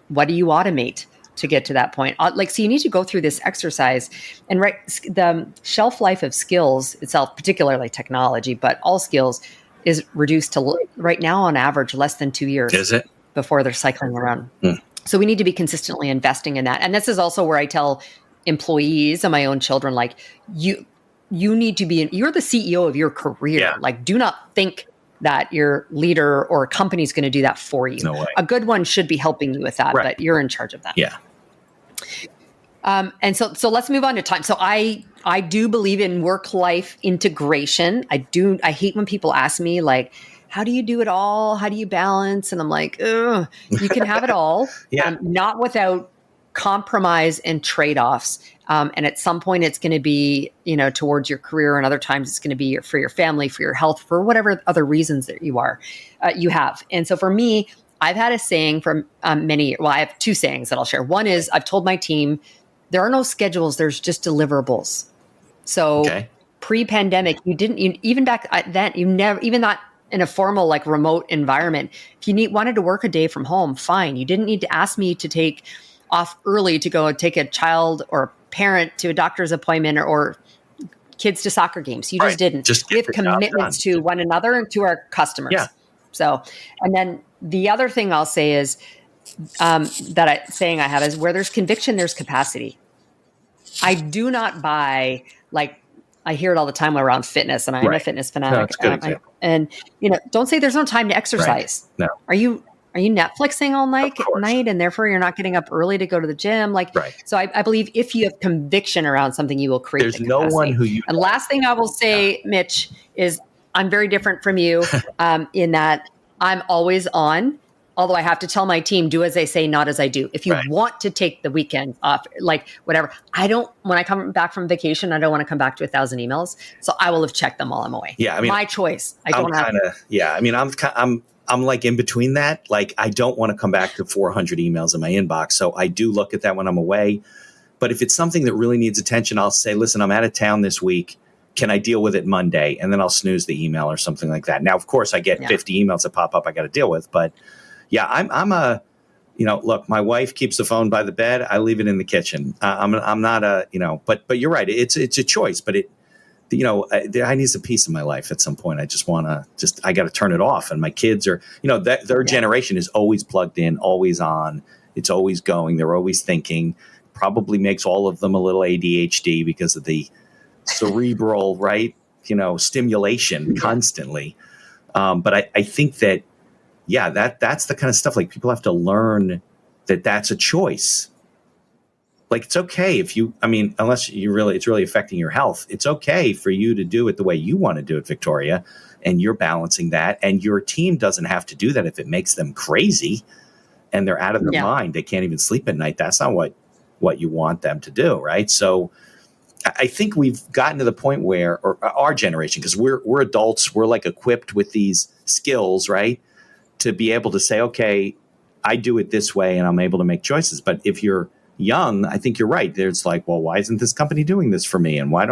What do you automate to get to that point? So you need to go through this exercise, and the shelf life of skills itself, particularly technology, but all skills, is reduced to right now on average less than 2 years. Is it? Before they're cycling around. So we need to be consistently investing in that. And this is also where I tell employees and my own children, you need to be, you're the CEO of your career. Yeah. Do not think that your leader or a company is going to do that for you. No way. A good one should be helping you with that, Right. but you're in charge of that. Yeah. And so let's move on to time. So I do believe in work-life integration. I hate when people ask me, how do you do it all? How do you balance? And I'm like, ugh, you can have it all, not without compromise and trade-offs. And at some point it's going to be, towards your career, and other times it's going to be for your family, for your health, for whatever other reasons that you have. And so for me, I've had a saying for many years. Well, I have 2 sayings that I'll share. One is, I've told my team, there are no schedules, there's just deliverables. So pre-pandemic, even back then, even not in a formal, remote environment, if you wanted to work a day from home, fine. You didn't need to ask me to take off early to go take a child or a parent to a doctor's appointment or kids to soccer games. You just didn't. We have commitments to one another and to our customers. Yeah. So, and then the other thing I'll say is, saying I have is, where there's conviction, there's capacity. I do not buy, I hear it all the time around fitness, and I'm a fitness fanatic. And don't say there's no time to exercise. Right. No. Are you Netflixing all night, and therefore you're not getting up early to go to the gym? So I believe if you have conviction around something, you will create. There's no one who you. And last thing I will say, Mitch, is I'm very different from you in that I'm always on. Although I have to tell my team, do as I say, not as I do. If you want to take the weekend off, whatever, when I come back from vacation, I don't want to come back to 1,000 emails. So I will have checked them while I'm away. Yeah. My choice. I'm in between that. I don't want to come back to 400 emails in my inbox. So I do look at that when I'm away. But if it's something that really needs attention, I'll say, listen, I'm out of town this week. Can I deal with it Monday? And then I'll snooze the email or something like that. Now, of course, I get 50 emails that pop up I got to deal with. But yeah, I'm a, look, my wife keeps the phone by the bed. I leave it in the kitchen. I'm not a, but you're right. It's a choice, but I need some peace in my life at some point. I just want to I got to turn it off. And my kids are, their generation is always plugged in, always on. It's always going. They're always thinking. probably makes all of them a little ADHD because of the cerebral, right, stimulation constantly. But I think that, that's the kind of stuff, like, people have to learn that that's a choice. Like, it's okay if unless it's really affecting your health, it's okay for you to do it the way you want to do it, Victoria, and you're balancing that, and your team doesn't have to do that if it makes them crazy and they're out of their mind. They can't even sleep at night. That's not what you want them to do, right? So I think we've gotten to the point where, or our generation, because we're adults, we're like equipped with these skills, right, to be able to say, okay, I do it this way and I'm able to make choices. But if you're young, I think you're right. There's like, well, why isn't this company doing this for me? And why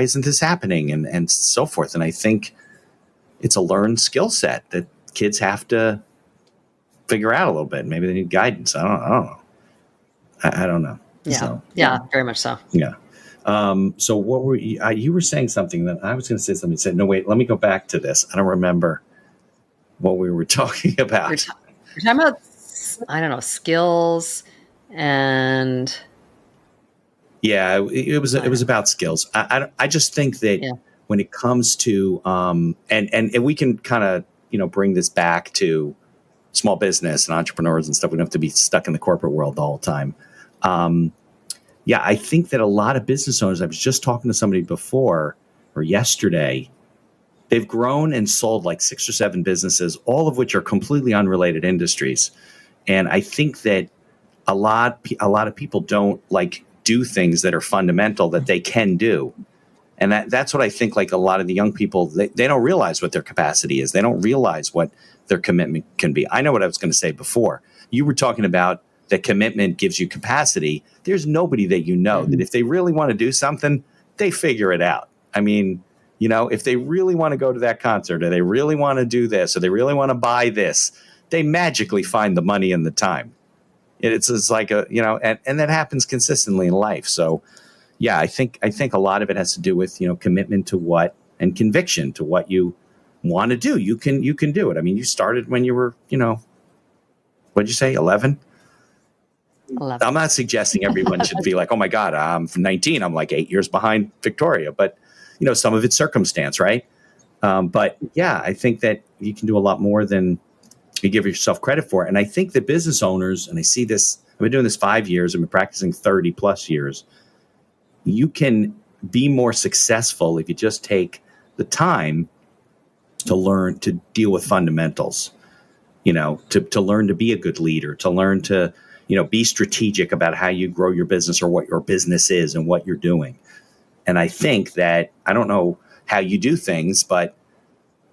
isn't this happening? And so forth. And I think it's a learned skill set that kids have to figure out a little bit. Maybe they need guidance. I don't know. I don't know. Yeah. So, Very much so. Yeah. So what were you were saying something that I was going to say something. You said, no, wait, let me go back to this. I don't remember what we were talking about. We're talking about, I don't know, skills and. Yeah, it was about skills. I just think that when it comes to and we can kind of bring this back to small business and entrepreneurs and stuff. We don't have to be stuck in the corporate world the whole time. I think that a lot of business owners, I was just talking to somebody before or yesterday, they've grown and sold like 6 or 7 businesses, all of which are completely unrelated industries. And I think that a lot of people don't like do things that are fundamental that they can do. And that's what I think, like, a lot of the young people, they don't realize what their capacity is. They don't realize what their commitment can be. I know what I was going to say before. You were talking about that commitment gives you capacity. There's nobody that that if they really want to do something, they figure it out. I mean, if they really want to go to that concert, or they really want to do this, or they really want to buy this, they magically find the money and the time. It's like and that happens consistently in life. So, I think a lot of it has to do with, commitment to what, and conviction to what you want to do. You can do it. I mean, you started when you were, what'd you say, 11? 11. I'm not suggesting everyone should be like, oh my God, I'm 19. I'm like 8 years behind Victoria, but some of it's circumstance, right? But I think that you can do a lot more than you give yourself credit for. And I think that business owners, and I see this, I've been doing this 5 years, I've been practicing 30 plus years. You can be more successful if you just take the time to learn to deal with fundamentals, to learn to be a good leader, to learn to, be strategic about how you grow your business or what your business is and what you're doing. And I think that, I don't know how you do things, but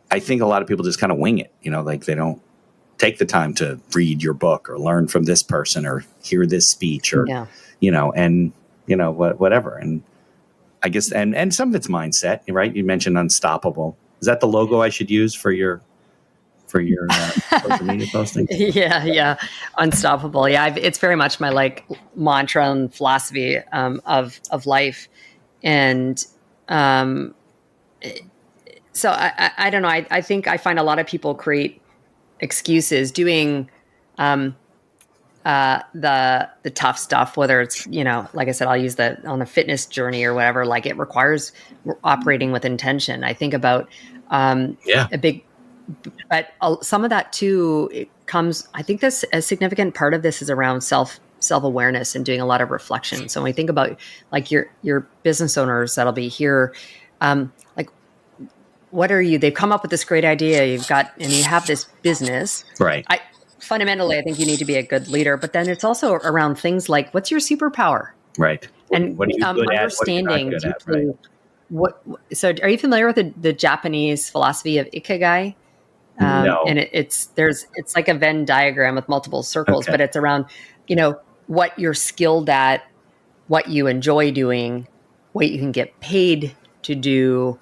I think a lot of people just kind of wing it, like they don't take the time to read your book or learn from this person or hear this speech or, whatever. And I guess, and some of it's mindset, right? You mentioned unstoppable. Is that the logo I should use for your social media posting? Yeah. Unstoppable. Yeah. It's very much my like mantra and philosophy of life. And so I don't know. I think I find a lot of people create excuses doing the tough stuff, whether it's, like I said, I'll use that on the fitness journey or whatever. Like, it requires operating with intention. I think about but some of that too, it comes, I think this, a significant part of this is around self-awareness and doing a lot of reflection. So when we think about like your business owners that'll be here, like, what are you? They've come up with this great idea. You have this business, right? Fundamentally, I think you need to be a good leader, but then it's also around things like, what's your superpower, right? And what are you good understanding at? What are you not good at, right? So are you familiar with the Japanese philosophy of ikigai? No. And it's like a Venn diagram with multiple circles, but it's around, what you're skilled at, what you enjoy doing, what you can get paid to do.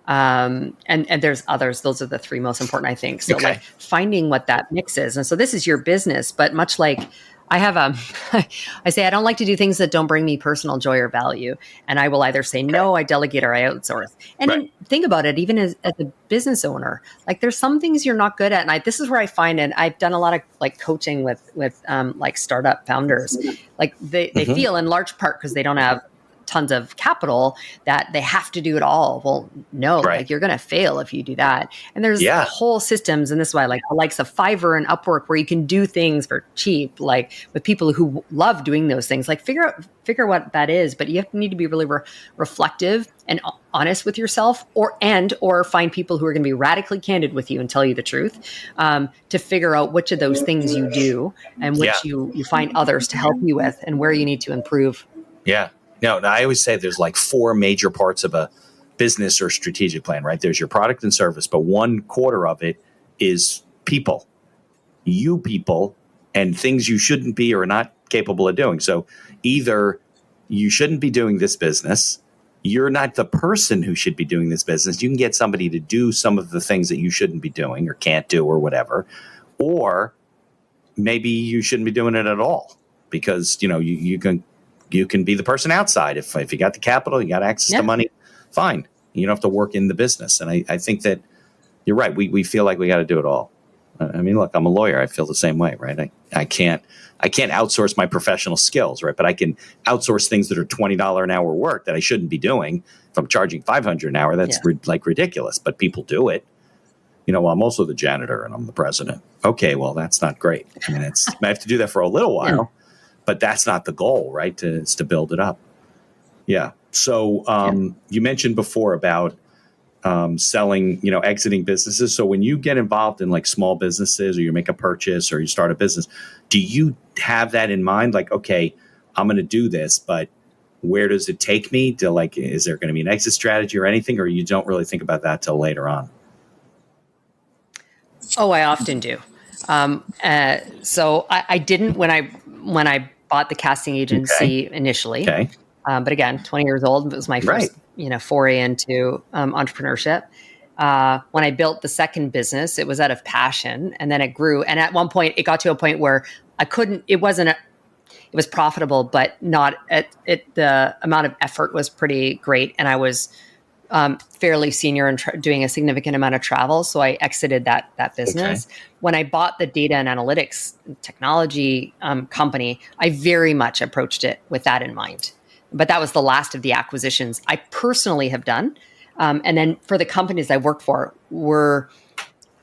And there's others. Those are the 3 most important, I think. So like finding what that mix is. And so this is your business, but much like I have I say I don't like to do things that don't bring me personal joy or value, and I will either say no, I delegate, or I outsource. And then think about it, even as a business owner, like there's some things you're not good at, and this is where I find, and I've done a lot of like coaching with like startup founders, like they feel in large part because they don't have tons of capital that they have to do it all. Well, no, like you're going to fail if you do that. And there's whole systems. And this is why like the likes of Fiverr and Upwork, where you can do things for cheap, like with people who love doing those things, like figure what that is. But you need to be really reflective and honest with yourself, or find people who are going to be radically candid with you and tell you the truth, to figure out which of those things you do and which you find others to help you with, and where you need to improve. Yeah. No, I always say there's like 4 major parts of a business or strategic plan, right? There's your product and service, but 1/4 of it is people, and things you shouldn't be or not capable of doing. So either you shouldn't be doing this business, you're not the person who should be doing this business. You can get somebody to do some of the things that you shouldn't be doing or can't do or whatever, or maybe you shouldn't be doing it at all, because you can be the person outside. If you got the capital, you got access to money, fine. You don't have to work in the business. And I think that you're right. We feel like we got to do it all. I mean, look, I'm a lawyer. I feel the same way, right? I can't outsource my professional skills, right? But I can outsource things that are $20 an hour work that I shouldn't be doing. If I'm charging $500 an hour, that's like ridiculous. But people do it. Well, I'm also the janitor and I'm the president. Okay, well, that's not great. I mean, I have to do that for a little while. But that's not the goal, right? It's to build it up. Yeah. So you mentioned before about selling, exiting businesses. So when you get involved in like small businesses, or you make a purchase or you start a business, do you have that in mind? Like, okay, I'm going to do this, but where does it take me? To like, is there going to be an exit strategy or anything, or you don't really think about that till later on? Oh, I often do. So I didn't when I bought the casting agency initially. Okay. But again, 20 years old, it was my first, foray into entrepreneurship. When I built the second business, it was out of passion, and then it grew. And at one point, it got to a point where it was profitable, but not the amount of effort was pretty great. And I was fairly senior and doing a significant amount of travel. So I exited that business. Okay. When I bought the data and analytics technology company, I very much approached it with that in mind. But that was the last of the acquisitions I personally have done. And then for the companies I work for, we're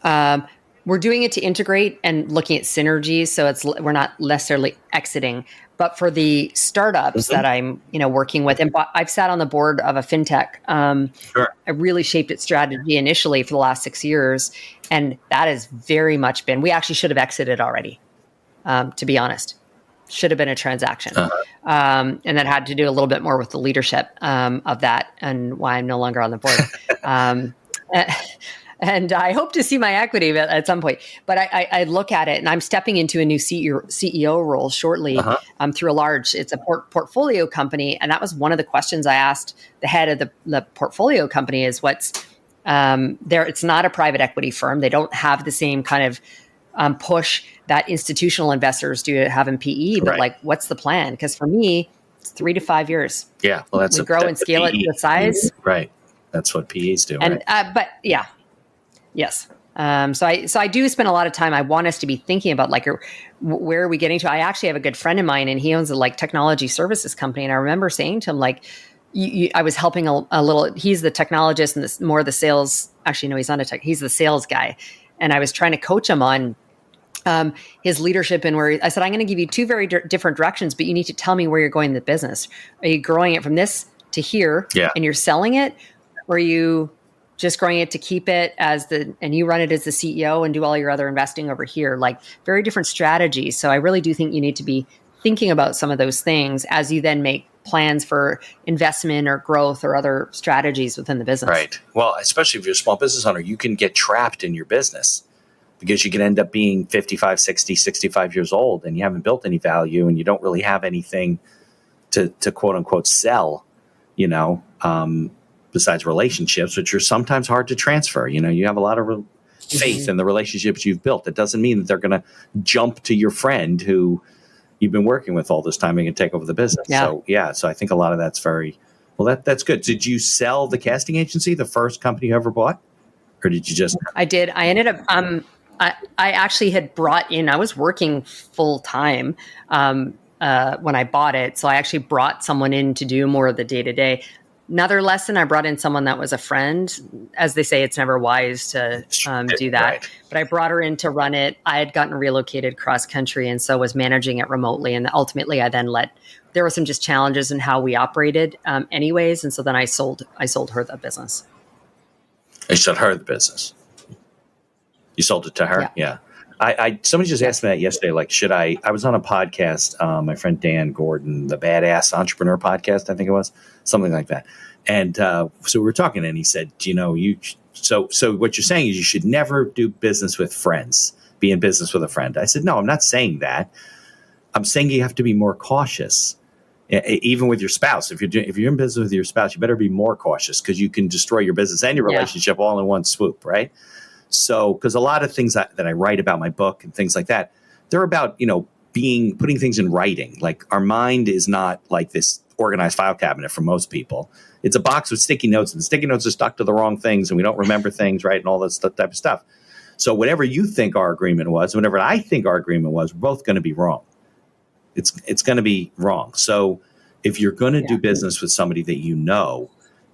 doing it to integrate and looking at synergies. So we're not necessarily exiting. But for the startups that I'm, working with, and I've sat on the board of a fintech. I really shaped its strategy initially for the last 6 years, and that has very much been. We actually should have exited already, to be honest. Should have been a transaction, and that had to do a little bit more with the leadership of that, and why I'm no longer on the board. And I hope to see my equity at some point. But I look at it, and I'm stepping into a new CEO role shortly through it's a portfolio company. And that was one of the questions I asked the head of the portfolio company is what's there. It's not a private equity firm. They don't have the same kind of push that institutional investors do to have in PE. But like, what's the plan? Because for me, it's 3 to 5 years. Yeah. Well, we grow and scale it to the size. Right. That's what PEs do. And, but yeah. Yes. So I do spend a lot of time. I want us to be thinking about like, where are we getting to? I actually have a good friend of mine, and he owns a like technology services company. And I remember saying to him, like, I was helping a little. He's the technologist and more the sales. Actually, no, he's not a tech. He's the sales guy. And I was trying to coach him on his leadership, and where I said, I'm going to give you 2 very different directions, but you need to tell me where you're going in the business. Are you growing it from this to here, and you're selling it, or are you just growing it to keep it and you run it as the CEO and do all your other investing over here? Like, very different strategies. So I really do think you need to be thinking about some of those things as you then make plans for investment or growth or other strategies within the business. Right. Well, especially if you're a small business owner, you can get trapped in your business because you can end up being 55, 60, 65 years old and you haven't built any value and you don't really have anything to quote unquote sell, besides relationships, which are sometimes hard to transfer. You have a lot of faith in the relationships you've built. That doesn't mean that they're going to jump to your friend who, you've been working with all this time and can take over the business. Yeah. So I think a lot of that's that's good. Did you sell the casting agency, the first company you ever bought? Or did you just? I did. I ended up, I actually had brought in, I was working full time when I bought it. So I actually brought someone in to do more of the day to day. Another lesson, I brought in someone that was a friend. As they say, it's never wise to do that. Right. But I brought her in to run it. I had gotten relocated cross country and so was managing it remotely. And ultimately, I then there were some just challenges in how we operated anyways. And so then I sold her the business. I sold her the business. You sold it to her? Yeah. Somebody just asked me that yesterday. Like, I was on a podcast, my friend Dan Gordon, the Badass Entrepreneur podcast, I think it was, something like that. And so we were talking, and he said, so what you're saying is you should never do business with friends, be in business with a friend. I said, no, I'm not saying that. I'm saying you have to be more cautious, even with your spouse. If you're in business with your spouse, you better be more cautious because you can destroy your business and your relationship all in one swoop, right? So, because a lot of things that I write about my book and things like that, they're about, putting things in writing. Like, our mind is not like this organized file cabinet for most people. It's a box with sticky notes, and the sticky notes are stuck to the wrong things, and we don't remember things, right? And all this type of stuff. So whatever you think our agreement was, whatever I think our agreement was, we're both going to be wrong. It's going to be wrong. So if you're going to do business with somebody that you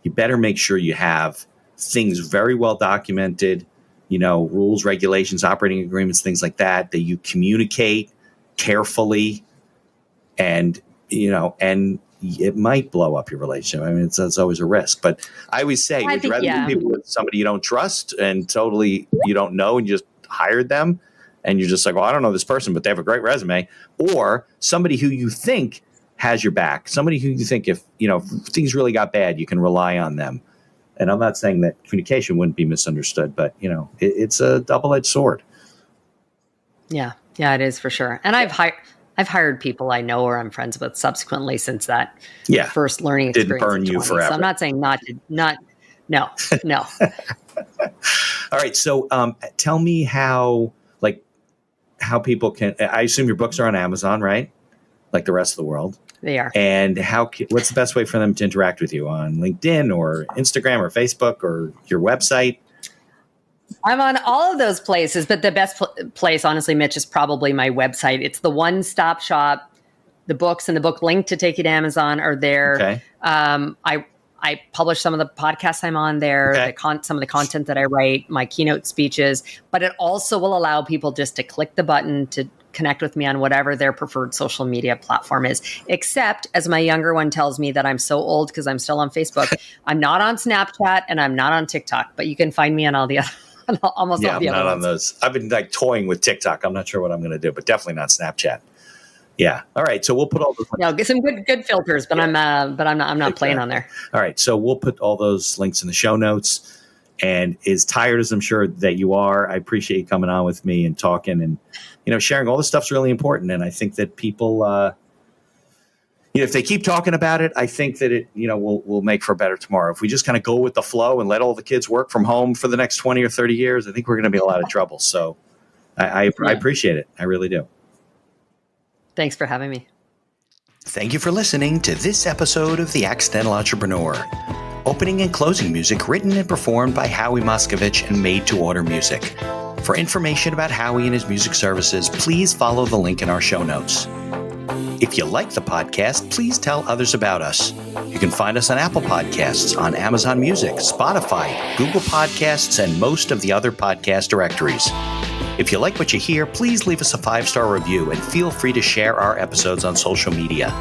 better make sure you have things very well documented, rules, regulations, operating agreements, things like that you communicate carefully, and it might blow up your relationship. I mean, it's always a risk, but I always say, would you rather do people with somebody you don't trust and totally you don't know and you just hired them and you're just like, well, I don't know this person, but they have a great resume, or somebody who you think has your back, somebody who you think if things really got bad, you can rely on them. And I'm not saying that communication wouldn't be misunderstood, but it's a double-edged sword. Yeah, it is for sure. And I've hired people I know or I'm friends with subsequently since that first learning experience. Didn't burn you forever. So I'm not saying no. All right. So tell me how people can. I assume your books are on Amazon, right? Like the rest of the world. They are. And what's the best way for them to interact with you, on LinkedIn or Instagram or Facebook or your website? I'm on all of those places, but the best place, honestly, Mitch, is probably my website. It's the one-stop shop. The books and the book link to take you to Amazon are there. Okay. I publish some of the podcasts I'm on there, some of the content that I write, my keynote speeches, but it also will allow people just to click the button to connect with me on whatever their preferred social media platform is. Except, as my younger one tells me that I'm so old because I'm still on Facebook, I'm not on Snapchat and I'm not on TikTok, but you can find me on all the other almost all the other ones. On those. I've been toying with TikTok. I'm not sure what I'm going to do, but definitely not Snapchat. Yeah. All right. So we'll put all those. Get some good filters, but I'm not playing on there. All right. So we'll put all those links in the show notes. And as tired as I'm sure that you are, I appreciate you coming on with me and talking and sharing. All this stuff's really important. And I think that people, if they keep talking about it, I think that it, will make for a better tomorrow. If we just kind of go with the flow and let all the kids work from home for the next 20 or 30 years, I think we're going to be in a lot of trouble. So I appreciate it. I really do. Thanks for having me. Thank you for listening to this episode of The Accidental Entrepreneur. Opening and closing music written and performed by Howie Moskovich and made to order music. For information about Howie and his music services, please follow the link in our show notes. If you like the podcast, please tell others about us. You can find us on Apple Podcasts, on Amazon Music, Spotify, Google Podcasts, and most of the other podcast directories. If you like what you hear, please leave us a 5-star review and feel free to share our episodes on social media.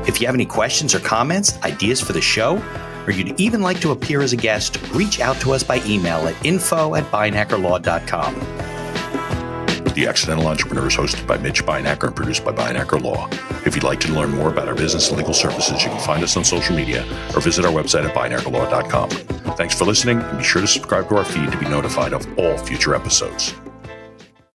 If you have any questions or comments, ideas for the show, or you'd even like to appear as a guest, reach out to us by email at info@beinhakerlaw.com. The Accidental Entrepreneur is hosted by Mitch Beinhaker and produced by Beinhaker Law. If you'd like to learn more about our business and legal services, you can find us on social media or visit our website at beinhakerlaw.com. Thanks for listening, and be sure to subscribe to our feed to be notified of all future episodes.